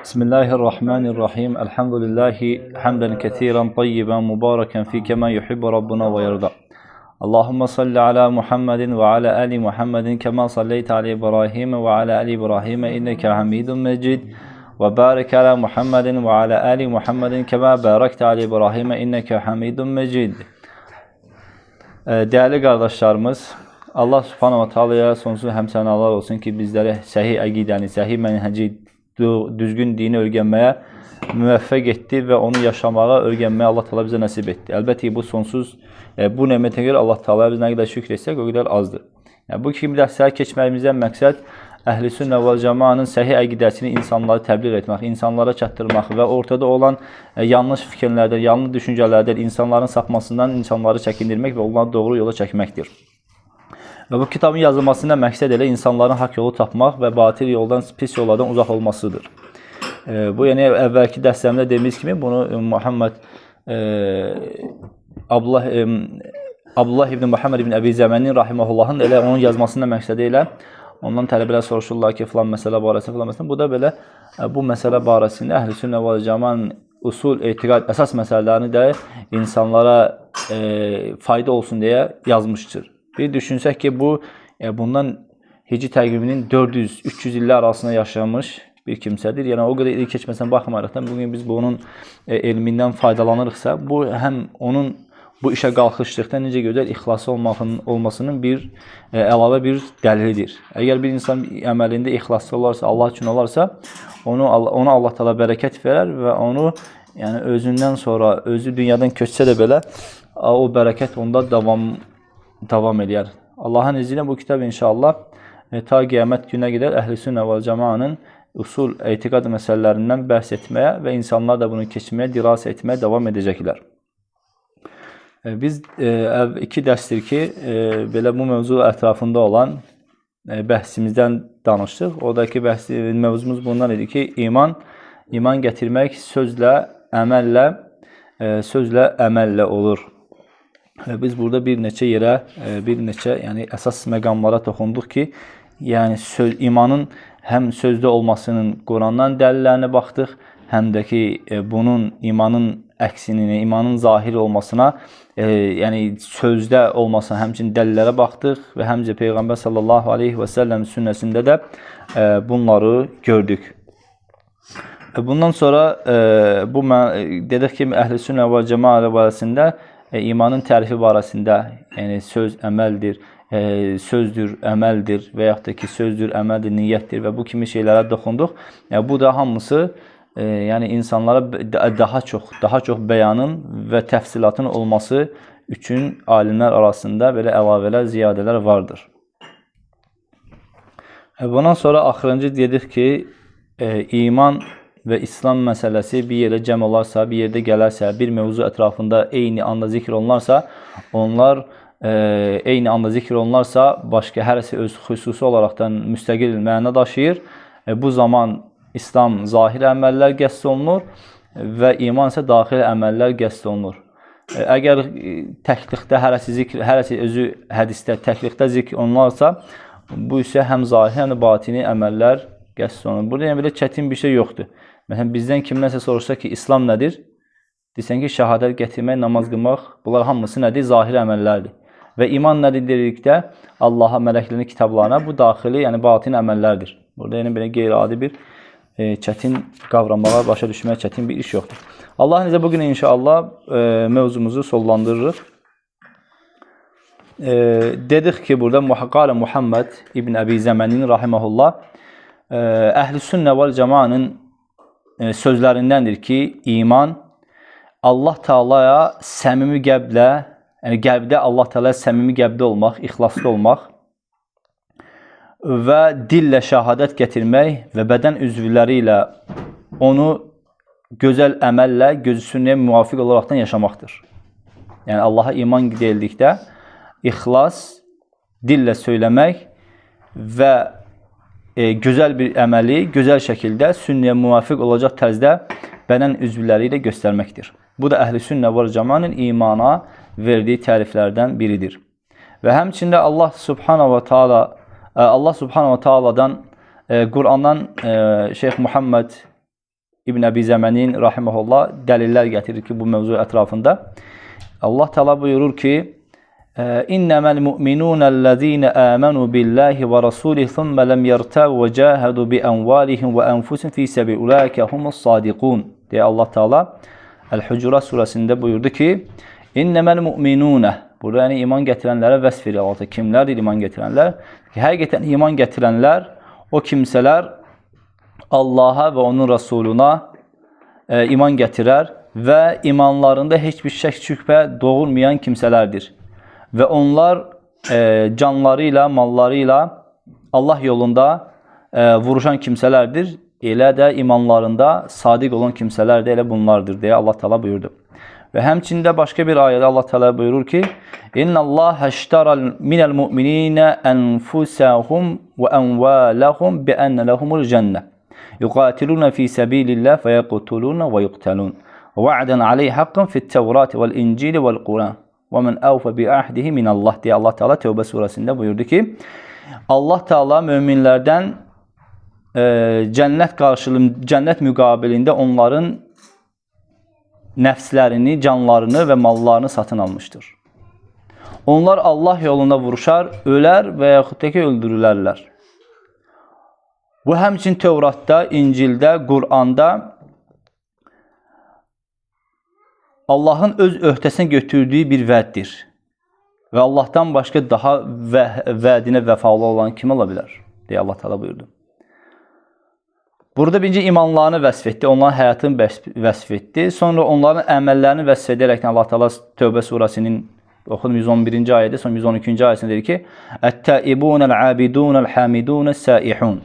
بسم الله الرحمن الرحيم الحمد لله حمدا كثيرا طيبا مباركا فيه كما يحب ربنا ويرضى اللهم صل على محمد وعلى آل محمد كما صليت على إبراهيم وعلى آل إبراهيم إنك حميد مجيد وبارك على محمد وعلى آل محمد كما باركت على İbrahim inneke hamidun mecid. Değerli kardeşlerimiz, Allah subhanahu ve teala'ya sonsuz həmsənalar olsun ki, bizlərə səhih əqidəni, səhih mənhəci, düzgün dini öyrənməyə müvəffəq etdi və onu yaşamağa, öyrənməyə Allah Teala bizə nəsib etdi. Əlbəttə ki, bu sonsuz, bu nemətə görə Allah Teala biz nə qədər şükür etsək, o qədər azdır. Bu kimi dərsləri keçməyimizdən məqsəd Əhl-i Sünnə və Cəmaənin səhih əqidəsini insanlara təbliğ etmək, insanlara çatdırmaq və ortada olan yanlış fikirlərdən, yanlış düşüncələrdən, insanların sapmasından insanları çəkindirmək və onları doğru yola çəkməkdir. Və bu kitabın yazılmasında məqsəd elə insanların haqq yolu tapmaq və batil yoldan, pis yollardan uzaq olmasıdır. Bu, yəni əvvəlki dərslərimdə dediyimiz kimi bunu Abdullah ibn Muhammed ibn Əbi Zəmənin rahiməhullahın elə onun yazmasında məqsədi elə. Ondan tələbələr soruşurlar ki, filan məsələ barəsində, filan məsələ. Bu da belə bu məsələ barəsində Əhl-i Sünnə və Cəmaənin usul, etiqad, əsas məsələlərini də insanlara fayda olsun deyə yazmışdır. Bir düşünsək ki, bundan Hicri təqviminin 400-300 illər arasında yaşamış bir kimsədir. Yəni, o qədər il keçməsən baxmayaraqdan, bugün biz bunun elmindən faydalanırıqsa, bu həm onun bu işə qalxışdıqda necə gözəl ixlaslı olmasının bir əlavə bir dəlilidir. Əgər bir insan əməlində ixlaslı olarsa, Allah üçün olarsa, ona Allah Teala bərəkət verər və onu yəni özündən sonra, özü dünyadan köçsə də belə o bərəkət onda davam edər. Allahın izni ilə bu kitab inşallah ta qiyamət günə qədər Əhl-i Sünnə və Cəmaənin usul, etiqad məsələlərindən bəhs etməyə və insanlar da bunu keçməyə, dirasə etməyə davam edəcəklər. Biz iki dərsdir ki, belə bu mövzu ətrafında olan bəhsimizdən danışdıq. Oradakı mövzumuz bundan idi ki, iman gətirmək sözlə, əməllə olur. Biz burada bir neçə yerə, yəni əsas məqamlara toxunduq ki, yəni imanın həm sözdə olmasının Qurandan dəlillərinə baxdıq, həm də ki, bunun imanın əksinin, imanın zahiri olmasına, yəni sözdə olmasına həmçinin dəlillərə baxdıq və həmcə Peyğəmbər sallallahu aleyhi və səlləm sünnəsində də bunları gördük. Bundan sonra dedik ki, Əhl-i Sünnə və Cəmaə barəsində imanın tərifi barəsində, yəni söz əməldir, sözdür, əməldir və yaxud da ki, sözdür, əməldir, niyyətdir və bu kimi şeylərə toxunduq. Bu da hamısı yəni insanlara daha çox bəyanın və təfsilatın olması üçün alimlər arasında belə əlavələr, ziyadələr vardır. Bundan sonra axırıncı dedik ki, iman və İslam məsələsi bir yerə cəm olarsa, bir yerdə gələrsə, bir mövzu ətrafında eyni anda zikr olunarsa, başqa hərəsi öz xüsusi olaraqdan müstəqil məna daşıyır. Bu zaman İslam zahir əməllər qəsd olunur və iman isə daxili əməllər qəsd olunur. Əgər təklikdə hərəsi özü hədisdə təklikdə zikr olunarsa, bu isə həm zahir, həm də batini əməllər qəsd olunur. Burada yəni belə çətin bir şey yoxdur. Məsələn, bizdən kimlərsə soruşsa ki, İslam nədir? Desən ki, şəhadət gətirmək, namaz qılmaq, bunlar hamısı nədir? Zahir əməllərdir. Və iman nədir dedikdə, Allaha, mələklərin kitablarına, bu daxili, yəni batini əməllərdir. Burada yəni belə qeyri-adi bir çətin qavramalar, başa düşməyə çətin bir iş yoxdur. Allah'ın izniyle bugün inşallah mevzumuzu sollandırırıq. Dedik ki burada Qala Muhammed ibn Əbi Zəmənin rahiməhullah Əhl-i Sünnə və Cəmaənin sözlərindəndir ki, iman Allah Teala'ya səmimi qəlblə, yəni qəlbdə Allah Teala'ya səmimi qəlbdə olmaq, ixlaslı olmaq və dillə şəhadət gətirmək və bədən üzvləri ilə onu gözəl əməllə, gözü sünnəyə müvafiq olaraqdan yaşamaqdır. Yəni Allaha iman deyildikdə ixlas, dillə söyləmək və gözəl bir əməli, gözəl şəkildə sünnəyə müvafiq olacaq tərzdə bədən üzvləri ilə göstərməkdir. Bu da Əhl-i Sünnə və Cəmaənin imana verdiyi təriflərdən biridir. Və həmçində Allah Subhanahu və Taala'dan Qur'andan Şeyx Muhammed İbn Əbi Zəmənin rahimehullah dəlillər gətirir ki, bu mövzu ətrafında. Allah Teala buyurur ki, İnnemel mu'minûnellezîne âmenû billahi ve rasûlihi thumme lem yertâvu ve câhedû bi envâlihim ve enfusihim fî sebîl ulâike humus-sâdikûn diye Allah Teala El-Hucurat suresinde buyurdu ki, İnnemel mu'minûne, burada yani iman getirenlere vəsf verir Allah. Kimlerdir iman getirenler? Həqiqətən iman getirenler, o kimseler Allah'a ve onun Resuluna iman getirer ve imanlarında hiçbir şək şübhə doğurmayan kimselerdir. Ve onlar canlarıyla, mallarıyla Allah yolunda vuruşan kimselerdir. Elə də imanlarında sadiq olan kimseler de elə bunlardır diye Allah Teala buyurdu. Ve hemçinde başka bir ayette Allah Teala buyurur ki, İnna Allah eştara minel mu'minine enfusahum ve envalahum bi enne lehumul cennet. Yuqatiluna fi sabilillah fe yeqtuluna ve yuqtalun. Va'den aleyhi haqqan fi't Tevrat vel İncil vel Kur'an. Ve men awfa bi ahdihi min Allah diye Allah Teala Tevbe suresinde buyurdu ki, Allah Teala müminlerden cennet müqabilində onların nəfslərini, canlarını və mallarını satın almışdır. Onlar Allah yolunda vuruşar, ölər və yaxud da ki öldürülərlər. Bu həmçin Tevratda, İncildə, Qur'anda Allahın öz öhdəsinə götürdüyü bir vəddir. Və Allahdan başqa daha vədinə vəfalı olan kim ola bilər? Deyə Allah Teala buyurdu. Burada birinci imanlarını vəsf etdi, onların həyatını vəsf etdi. Sonra onların əməllərini vəsf edərək Allah Teala Tövbə surəsinin oxudum 111-ci ayədə, sonra 112-ci ayəsində deyir ki: "Ət-təibunəl-abidunəl-hamidunəs-saihun."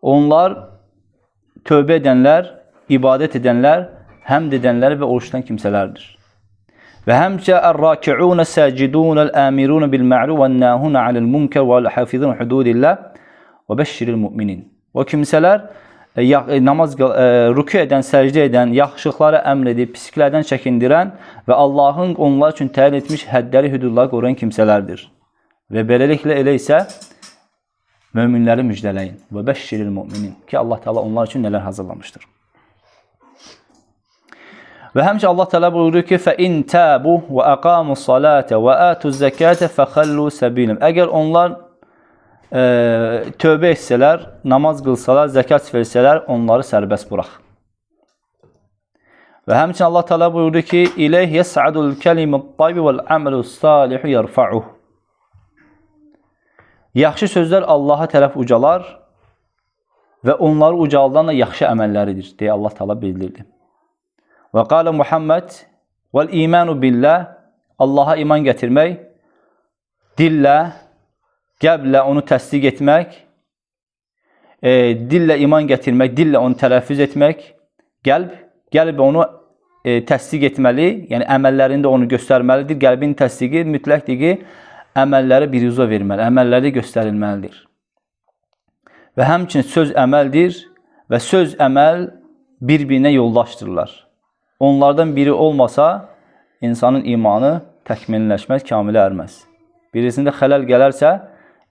Onlar tövbə edənlər, ibadət edənlər, həmd edənlər və oruç tutan kimsələrdir. Və həmçə ər-raki'unəs-sacidunəl-amirunə bil-ma'ruf və-nahunə anil-munkar və-hafizun hududillah və bəşşiril mu'minin. O kimsələr namaz, rükû edən, səcdə edən, yaxşılıqları əmr edib, pisliklərdən çəkindirən və Allahın onlar üçün təyin etmiş həddləri, hüdudları qoruyan kimsələrdir. Və beləliklə elə isə möminləri müjdələyin. Və bəşşiril mu'minin. Ki Allah Teala onlar üçün nələr hazırlamışdır. Və həmçə Allah Teala buyurur ki: "Fəin təbu və aqamus salate və atuz zekate fəxallu səbilum." Əgər onlar tövbə etsələr, namaz qılsalar, zəkat versələr, onları sərbəst burax. Və həmçinin Allah Teala buyurdu ki: "İleyh yes'adul kelimut-tayyib vel-amelus-salihu yerfa'uh." Yaxşı sözlər Allaha tərəf ucalar və onları ucaldan da yaxşı əməlləridir deyə Allah Teala bildirdi. Və qala Muhammed vel-imanu billah, Allaha iman gətirmək, dillə, qəlblə onu təsdiq etmək, dillə iman gətirmək, dillə onu tələffüz etmək, qəlb onu təsdiq etməli, yəni əməllərində onu göstərməlidir. Qəlbin təsdiqi mütləqdir ki, əməlləri bir yüzə verməli, əməlləri göstərilməlidir. Və həmçinin söz əməldir və söz əməl bir-birinə yoldaşdırırlar. Onlardan biri olmasa, insanın imanı təkmilləşməz, kamilə ərməz. Birisində xələl gələrsə,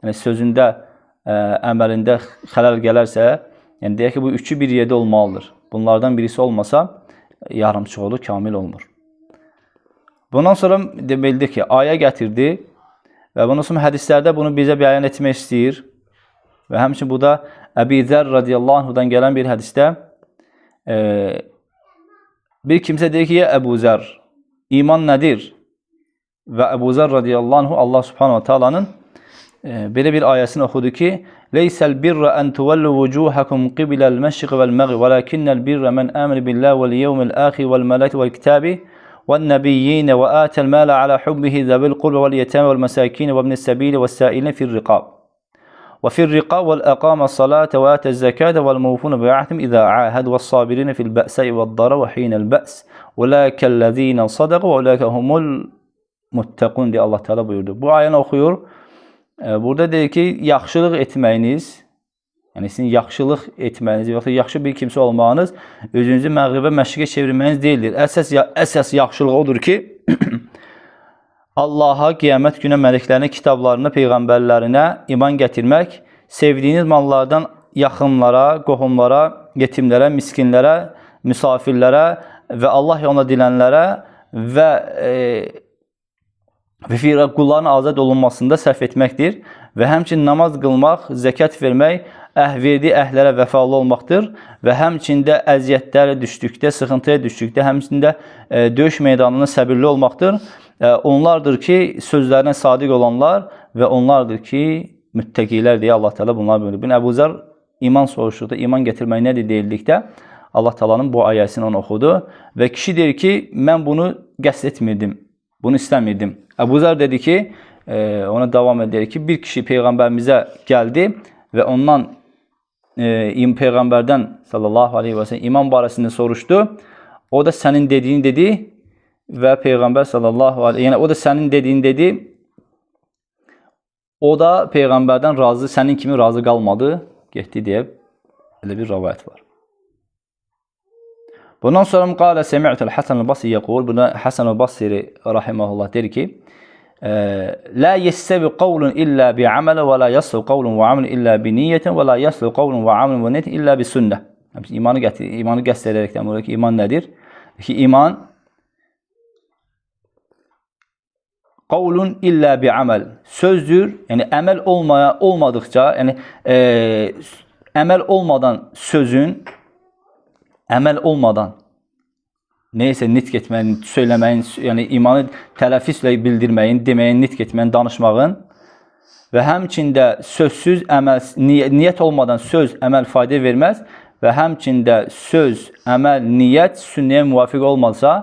yəni sözündə, əməlində xələl gələrsə, yəni deyək ki, bu üçü bir yerdə olmalıdır. Bunlardan birisi olmasa, yarımçıq olur, kamil olmur. Bundan sonra deməlidir ki, ayə gətirdi və bundan sonra hədislərdə bunu bizə bəyan etmək istəyir. Və həmçinin bu da Əbi Zər radiyallahu anhudan gələn bir hədisdə bir kimsə deyir ki, ya Əbu Zər, iman nədir? Və Əbu Zər radiyallahu anhu Allah subhanahu wa ta'alanın belə bir ayəsini oxudu ki: "Leysel birra en tuvallu vujuhakum qibla'l meşriq ve'l maghrib, velakinnel birra men amana billahi ve'l yevmil ahir ve'l malaikati ve'l kitabi ve'n nebiyyin ve atal mala ala hubbihi zabil qurba ve'l yetama ve'l masakin ve ibnis sabil ve's sa'ilin fi'r riqab. Ve fi'r riqab ve'l aqama's salata ve ataz zakata ve'l mawfuna bi'ahdihim iza ahadu ve's sabirin fi'l ba'sa'i ve'd-dara ve hinal ba's. Ulaiikellezîne sadaqu ve ulaika humul muttaqun" diye Allah Teala buyurdu. Bu ayəni oxuyur. Burada deyir ki, yaxşılıq etməyiniz, yəni sizin yaxşılıq etməyiniz, yoxsa yaxşı bir kimsə olmağınız özünüzü məğribə, məşriqə çevirməyiniz deyildir. Əsas yaxşılıq odur ki, Allaha, qiyamət günə, mələklərinə, kitablarına, peyğəmbərlərinə iman gətirmək, sevdiyiniz mallardan yaxınlara, qohumlara yetimlərə, miskinlərə, misafirlərə və Allah yoluna dilənlərə və qulların azad olunmasında sərf etməkdir. Və həmçinin namaz qılmaq, zəkat vermək, verdiyi əhlərə vəfalı olmaqdır. Və həmçində əziyyətlərə düşdükdə, sıxıntıya düşdükdə, həmçində döyüş meydanında səbirli olmaqdır. Onlardır ki, sözlərinə sadiq olanlar və onlardır ki, müttəqilər deyə Allah Teala bunlar buyurur. Əbu Zər iman soruşduqda, iman gətirmək nədir deyildikdə, Allah Teala'nın bu ayəsini onu oxudu və kişi deyir ki, mən bunu qəsd etmirdim, bunu istəmirdim. Əbu Zər dedi ki, ona davam edir ki, bir kişi Peyğəmbərimizə gəldi və ondan Peyğəmbərdən sallallahu aleyhi və səlləm iman barəsində soruşdu. O da sənin dediyin dedi və Peyğəmbər sallallahu aleyhi, yəni o da sənin dediyin dedi. O da Peyğəmbərdən razı, sənin kimi razı qalmadı, getdi deyə elə bir rəvayət var. Bundan sonra qalə semi'tul Hasan el-Basri yəqul, buna Hasan el-Basri rahimehullah deyir ki, la yestavi qawlun illa bi amal və la yaslu qawlun və amal illa bi niyyətin və la yaslu qawlun və amal və niyyətin illa bi sünnə. İmanı qəsd edərək demək ki, iman nədir? Ki iman qawlun illa bi amal sözdür. Yəni əməl olmadıqca, yəni əməl olmadan sözün, əməl olmadan neysə nitq etməyin, söyləməyin, yəni imanı tələffüzlə bildirməyin, deməyin, nitq etməyin, danışmağın və həmçində sözsüz əməl, niyyət olmadan söz, əməl fayda verməz və həmçində söz, əməl, niyyət sünnəyə müvafiq olmazsa,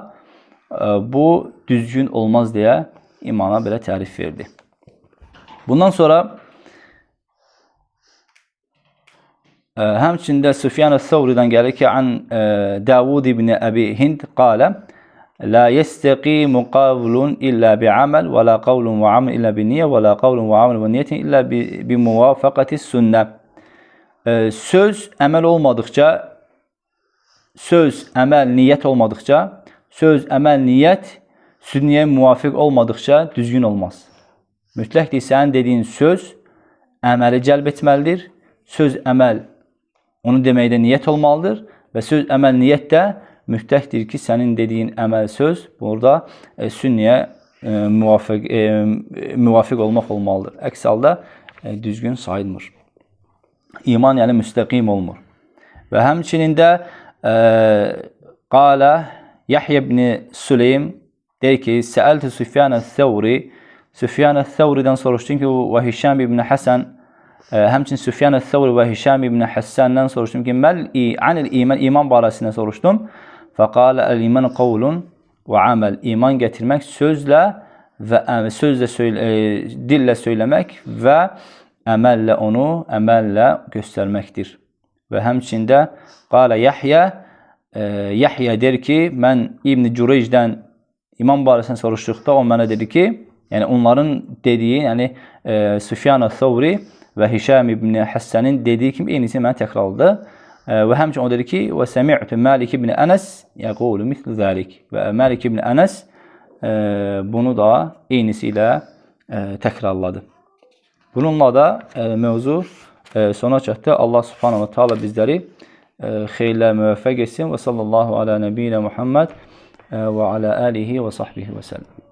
bu düzgün olmaz deyə imana belə tərif verdi. Bundan sonra həmçində Süfyan el-Thawri'dən gəlir ki, an Davud ibn Abi Hind qalə la yestəqimu qavlun illə bi'aməl və la qavlun və aməl illə biniyyə və la qavlun və aməl və niyyətin illə bimuvafaqati sünnə. Söz, əməl olmadıqca, söz, əməl, niyyət olmadıqca, söz, əməl, niyyət sünnəyə müvafiq olmadıqca düzgün olmaz. Mütləqdir sənin dediyin söz, əməli cəlb etməlidir. Söz, əməl, onu deməkdə niyyət olmalıdır və söz, əməl, niyyət də mütləqdir ki, sənin dediyin əməl, söz burada sünnəyə müvafiq olmaq olmalıdır. Əks halda düzgün sayılmır. İman yəni müstəqim olmur. Və həmçinin də qalə Yahya ibn Süleym deyir ki, səəltü Süfyan el-Thawri, Süfyan el-Thawri'dən soruşdum ki, və Hişam ibn Hasan, həmçinin Süfyan el-Thawri və Hişam ibn Hassan'dan soruşdum ki, anil iman, iman barəsində soruşdum. Fəqalə əl-iman qavlun və aməl, iman gətirmək sözlə və dillə söyləmək və əməllə onu, əməllə göstərməkdir. Və həmçində qalə Yahya, Yahya der ki, mən İbn Cüreycdən iman barəsində soruşduqda o mənə dedi ki, yəni onların dediyi, yəni Süfyan el-Thawri və Hişam ibn Hassan'ın dediyi kimi eynisini mənə təkrarladı. Və həmçinin o dedi ki, və səmi'tu Malik ibn Ənəs yəqulu mislu zəlik. Və Malik ibn Ənəs bunu da eynisi ilə təkrarladı. Bununla da mövzu sona çatdı. Allah subhanahu wa ta'ala bizləri xeyirlə müvəffəq etsin. Və sallallahu ala nəbiyyina Muhammed və ala alihi və sahbihi və səlləm.